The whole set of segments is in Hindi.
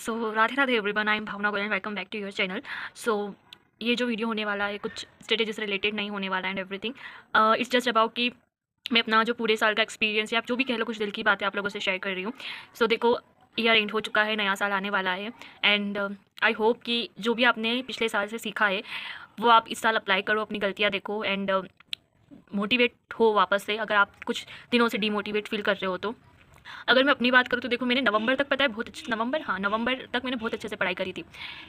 So Radhe Radhe everyone, I am Bhavna Goyal, welcome back to your channel. So ये जो वीडियो होने वाला है कुछ स्ट्रेटेजी से रिलेटेड नहीं होने वाला and everything. It's just about कि मैं अपना जो पूरे साल का एक्सपीरियंस या आप जो भी कह लो, कुछ दिल की बातें आप लोगों से शेयर कर रही हूँ। सो देखो, ईयर एंड हो चुका है, नया साल आने वाला है एंड आई होप कि जो भी आपने पिछले साल से सीखा है वो आप इस साल अप्लाई करो, अपनी गलतियाँ देखो एंड मोटिवेट हो वापस से, अगर आप कुछ दिनों से डीमोटिवेट फील कर रहे हो तो। अगर मैं अपनी बात करूँ तो देखो, मैंने नवंबर तक, पता है, बहुत अच्छे नवंबर तक मैंने बहुत अच्छे से पढ़ाई करी थी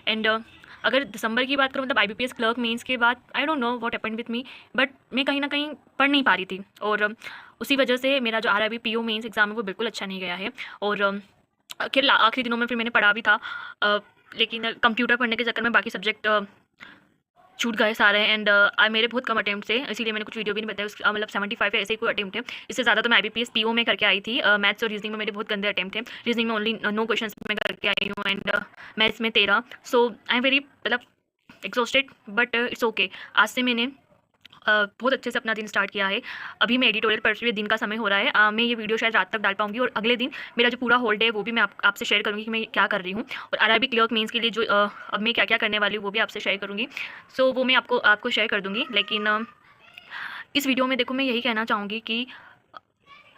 एंड अगर दिसंबर की बात करूँ, मतलब IBPS क्लर्क मेंस के बाद आई don't know what happened with me, but मैं कहीं ना कहीं पढ़ नहीं पा रही थी और उसी वजह से मेरा जो RRB PO मेंस एग्ज़ाम है वो बिल्कुल अच्छा नहीं गया है। और आखिरी दिनों में फिर मैंने पढ़ा भी था, लेकिन कंप्यूटर पढ़ने के चक्कर में बाकी सब्जेक्ट छूट गए सारे एंड मेरे बहुत कम अटेम्प्ट थे, इसीलिए मैंने कुछ वीडियो भी नहीं बताया। मतलब 75 ऐसे ही कोई अटेम्प्ट है, इससे ज़्यादा तो मैं IBPS PO में करके आई थी। मैथ्स और रीजनिंग में मेरे बहुत गंदे अटेम्प्ट थे। रीजनिंग में ओनली 9 क्वेश्चन मैं करके आई हूँ एंड मैथ्स में 13। सो आई एम वेरी, मतलब, एग्जॉस्टेड, बट इट्स ओके। आज से मैंने बहुत अच्छे से अपना दिन स्टार्ट किया है। अभी मैं एडिटोरियल पढ़ रही हूँ, दिन का समय हो रहा है। मैं ये वीडियो शायद रात तक डाल पाऊंगी और अगले दिन मेरा जो पूरा होल डे है वो भी मैं आपसे शेयर करूँगी कि मैं क्या कर रही हूँ, और RRB क्लर्क मेंस के लिए जो अब मैं क्या क्या करने वाली हूँ वो भी आपसे शेयर करूँगी। सो वो मैं आपको शेयर कर दूँगी। लेकिन इस वीडियो में देखो, मैं यही कहना चाहूँगी कि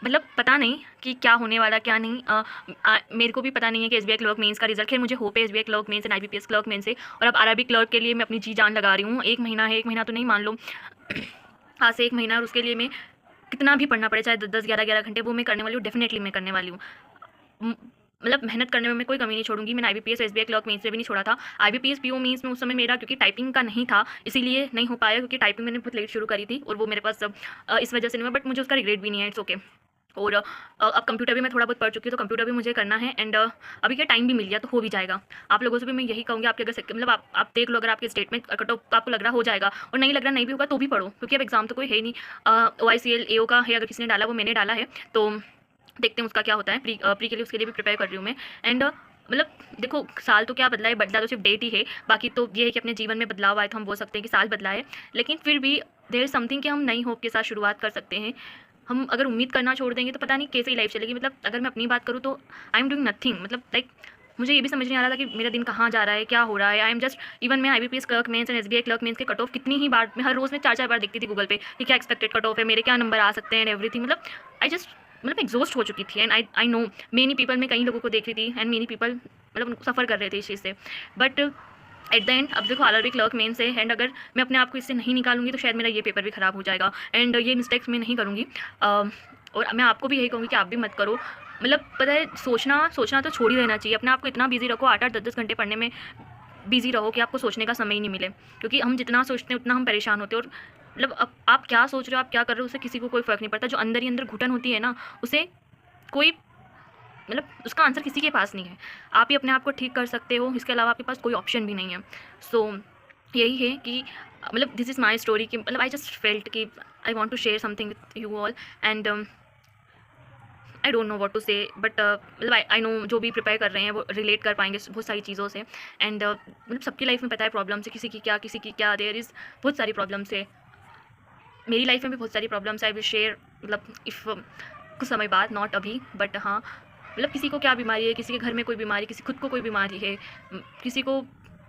मतलब पता नहीं कि क्या होने वाला क्या नहीं। मेरे को भी पता नहीं है कि SBI क्लर्क मेंस का रिजल्ट। खैर, मुझे होप है SBI clerk mains and IBPS clerk mains से, और अब RRB क्लर्क के लिए मैं अपनी जी जान लगा रही हूँ। 1 महीना है, 1 महीना तो नहीं, मान लो आज से 1 महीना, और उसके लिए मैं कितना भी पढ़ना पड़े, चाहे 10 11 घंटे, वो मैं करने वाली हूँ, डेफिनेटली मैं करने वाली हूँ। मतलब मेहनत करने में मैं कोई कमी नहीं छोड़ूंगी। मैंने IBPS SBI क्लर्क मेंस में भी नहीं छोड़ा था। IBPS PO मेंस में उस समय मेरा, क्योंकि टाइपिंग का नहीं था, इसीलिए नहीं हो पाया, क्योंकि टाइपिंग मैंने बहुत लेट शुरू करी थी और वो मेरे पास इस वजह से नहीं हुआ, बट मुझे उसका रिग्रेट भी नहीं है, इट्स ओके। और अब कंप्यूटर भी मैं थोड़ा बहुत पढ़ चुकी हूँ, तो कंप्यूटर भी मुझे करना है एंड अभी क्या टाइम भी मिल गया तो हो भी जाएगा। आप लोगों से भी मैं यही कहूँगी, आपके अगर मतलब आप देख लो, अगर आपके स्टेट में कट ऑफ आपको लग रहा हो जाएगा और नहीं लग रहा, नहीं भी होगा तो भी पढ़ो, क्योंकि अब एग्जाम तो कोई है ही नहीं। OICL AO का है, अगर किसी ने डाला, वो मैंने डाला है, तो देखते हैं उसका क्या होता है। प्री के लिए, उसके लिए भी प्रिपेयर कर रही हूँ मैं एंड मतलब देखो, साल तो क्या बदला है, बदला तो सिर्फ डेट ही है। बाकी तो ये है कि अपने जीवन में बदलाव आए तो हम बोल सकते हैं कि साल बदला है, लेकिन फिर भी देयर इज समथिंग कि हम नई होप के साथ शुरुआत कर सकते हैं। हम अगर उम्मीद करना छोड़ देंगे तो पता नहीं कैसे ही लाइफ चलेगी। मतलब अगर मैं अपनी बात करूँ तो आई एम डूइंग नथिंग, मतलब लाइक मुझे ये भी समझ नहीं आ रहा था कि मेरा दिन कहाँ जा रहा है, क्या हो रहा है। आई एम जस्ट, इवन मैं IBPS clerk mains and SBI clerk mains के कट ऑफ कितनी ही बार, मैं हर रोज़ में 4 बार देखती थी गूगल पे कि क्या एक्सपेक्टेड कट ऑफ है, मेरे क्या नंबर आ सकते हैं एंड एवरीथिंग। मतलब आई जस्ट, मतलब एग्जॉस्ट हो चुकी थी and I know many people, मैं कई लोगों को देख रही थी एंड मेनी पीपल मतलब उनको सफ़र कर रहे थे इस चीज़ से। बट एट द एंड अब देखो, RRB क्लर्क मेंस है एंड अगर मैं अपने आप को इससे नहीं निकालूंगी तो शायद मेरा ये पेपर भी ख़राब हो जाएगा एंड ये मिस्टेक्स मैं नहीं करूँगी। और मैं आपको भी यही कहूँगी कि आप भी मत करो। मतलब पता है, सोचना तो छोड़ ही देना चाहिए। अपने आप को इतना बिजी रखो, 8 10 घंटे पढ़ने में बिजी रहो कि आपको सोचने का समय ही नहीं मिले, क्योंकि हम जितना सोचते हैं उतना हम परेशान होते हैं। और मतलब अब आप क्या सोच रहे हो, आप क्या कर रहे हो, उससे किसी को कोई फ़र्क नहीं पड़ता। जो अंदर ही अंदर घुटन होती है ना, उसे कोई, मतलब उसका आंसर किसी के पास नहीं है। आप ही अपने आप को ठीक कर सकते हो, इसके अलावा आपके पास कोई ऑप्शन भी नहीं है। सो यही है कि मतलब दिस इज़ माई स्टोरी, कि मतलब आई जस्ट फेल्ट कि I want to share something with you all and I don't know what to say, but मतलब आई नो जो भी प्रिपेयर कर रहे हैं वो रिलेट कर पाएंगे बहुत सारी चीज़ों से एंड मतलब सबकी लाइफ में पता है प्रॉब्लम्स है, किसी की क्या, देयर इज़ बहुत सारी प्रॉब्लम्स है। मेरी लाइफ में भी बहुत सारी प्रॉब्लम्स, आई विल शेयर, मतलब इफ़ कुछ समय बाद, नॉट अभी, बट हाँ, मतलब किसी को क्या बीमारी है, किसी के घर में कोई बीमारी, किसी खुद को कोई बीमारी है, किसी को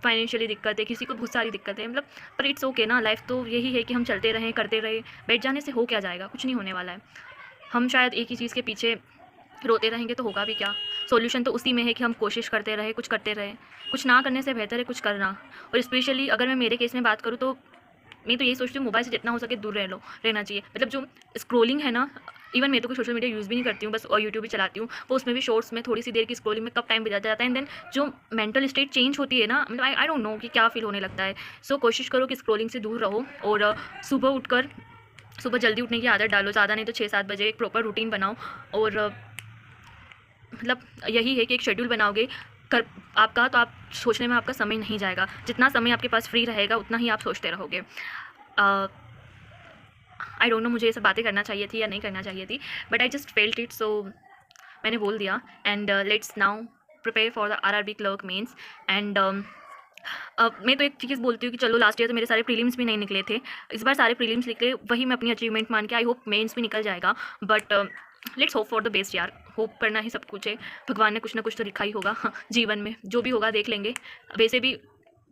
फाइनेंशियली दिक्कत है, किसी को बहुत सारी दिक्कत है। मतलब पर इट्स ओके ना, लाइफ तो यही है कि हम चलते रहें, करते रहे। बैठ जाने से हो क्या जाएगा, कुछ नहीं होने वाला है। हम शायद एक ही चीज़ के पीछे रोते रहेंगे तो होगा भी क्या। सॉल्यूशन तो उसी में है कि हम कोशिश करते रहे, कुछ करते रहे। कुछ ना करने से बेहतर है कुछ करना। और स्पेशली अगर मैं मेरे केस में बात करूँ तो मैं तो यही सोचती हूँ, मोबाइल से जितना हो सके दूर रहना चाहिए। मतलब जो स्क्रोलिंग है ना, इवन मैं तो कोई सोशल मीडिया यूज़ भी नहीं करती हूँ, बस और यूट्यूब भी चलाती हूँ, वो उसमें भी शॉर्ट्स में थोड़ी सी देर की स्क्रोलिंग में कब टाइम बिता जाता है एंड देन जो मेंटल स्टेट चेंज होती है ना, मतलब आई डोंट नो कि क्या फील होने लगता है। सो कोशिश करो कि स्क्रोलिंग से दूर रहो और सुबह जल्दी उठने की आदत डालो, ज़्यादा नहीं तो 6 7 बजे एक प्रॉपर रूटीन बनाओ। और मतलब यही है कि एक शेड्यूल बनाओगे कर आपका, तो आप सोचने में आपका समय नहीं जाएगा। जितना समय आपके पास फ्री रहेगा उतना ही आप सोचते रहोगे। आई डोंट नो मुझे ये सब बातें करना चाहिए थी या नहीं करना चाहिए थी, but I just felt it, so मैंने बोल दिया and let's now prepare for the RRB clerk mains and मैं तो एक चीज़ बोलती हूँ कि चलो, लास्ट ईयर तो मेरे सारे प्रीलिम्स भी नहीं निकले थे, इस बार सारे प्रीलिम्स निकले, वही मैं अपनी अचीवमेंट मान के, आई होप मेंस भी निकल जाएगा। But let's hope for the best यार, होप करना ही सब कुछ है। भगवान ने कुछ ना कुछ तो लिखा ही होगा हाँ, जीवन में जो भी होगा देख लेंगे। वैसे भी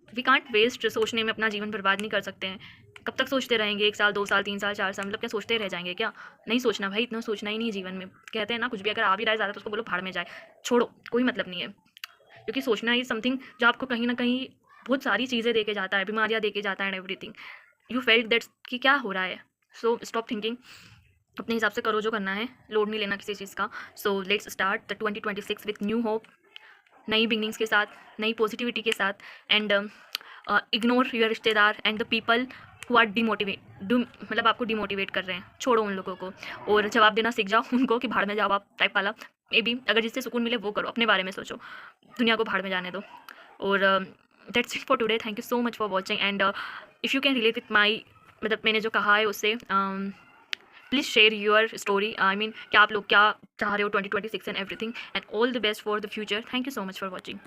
वी कांट वेस्ट, सोचने में अपना जीवन बर्बाद नहीं कर सकते हैं। कब तक सोचते रहेंगे, 1 साल 2 साल 3 साल 4 साल, मतलब क्या सोचते रह जाएंगे क्या? नहीं सोचना भाई, इतना सोचना ही नहीं है जीवन में। कहते हैं ना, कुछ भी अगर आ भी रहा है ज़्यादा तो उसको बोलो भाड़ में जाए, छोड़ो, कोई मतलब नहीं है। क्योंकि सोचना इज समथिंग जो आपको कहीं ना कहीं बहुत सारी चीज़ें दे के जाता है, बीमारियाँ दे के जाता है and everything. You felt that's कि क्या हो रहा है। सो स्टॉप थिंकिंग, अपने हिसाब से करो जो करना है, लोड नहीं लेना किसी चीज़ का। So let's start the 2026 with new hope, नई बिगनिंग्स के साथ, नई पॉजिटिविटी के साथ। एंड इग्नोर योर रिश्तेदार and the people who are demotivate, मतलब आपको डिमोटिवेट कर रहे हैं, छोड़ो उन लोगों को और जवाब देना सीख जाओ उनको कि भाड़ में जाओ आप टाइप वाला। मे बी अगर जिससे सुकून मिले वो करो, अपने बारे में सोचो, दुनिया को भाड़ में जाने दो। और that's it for today, thank you so much for watching. And if you can relate with my, मतलब मैंने जो कहा है उससे, please share your story, I mean क्या आप लोग क्या चाह रहे हो 2026 and everything, and all the best for the future. Thank you so much for watching.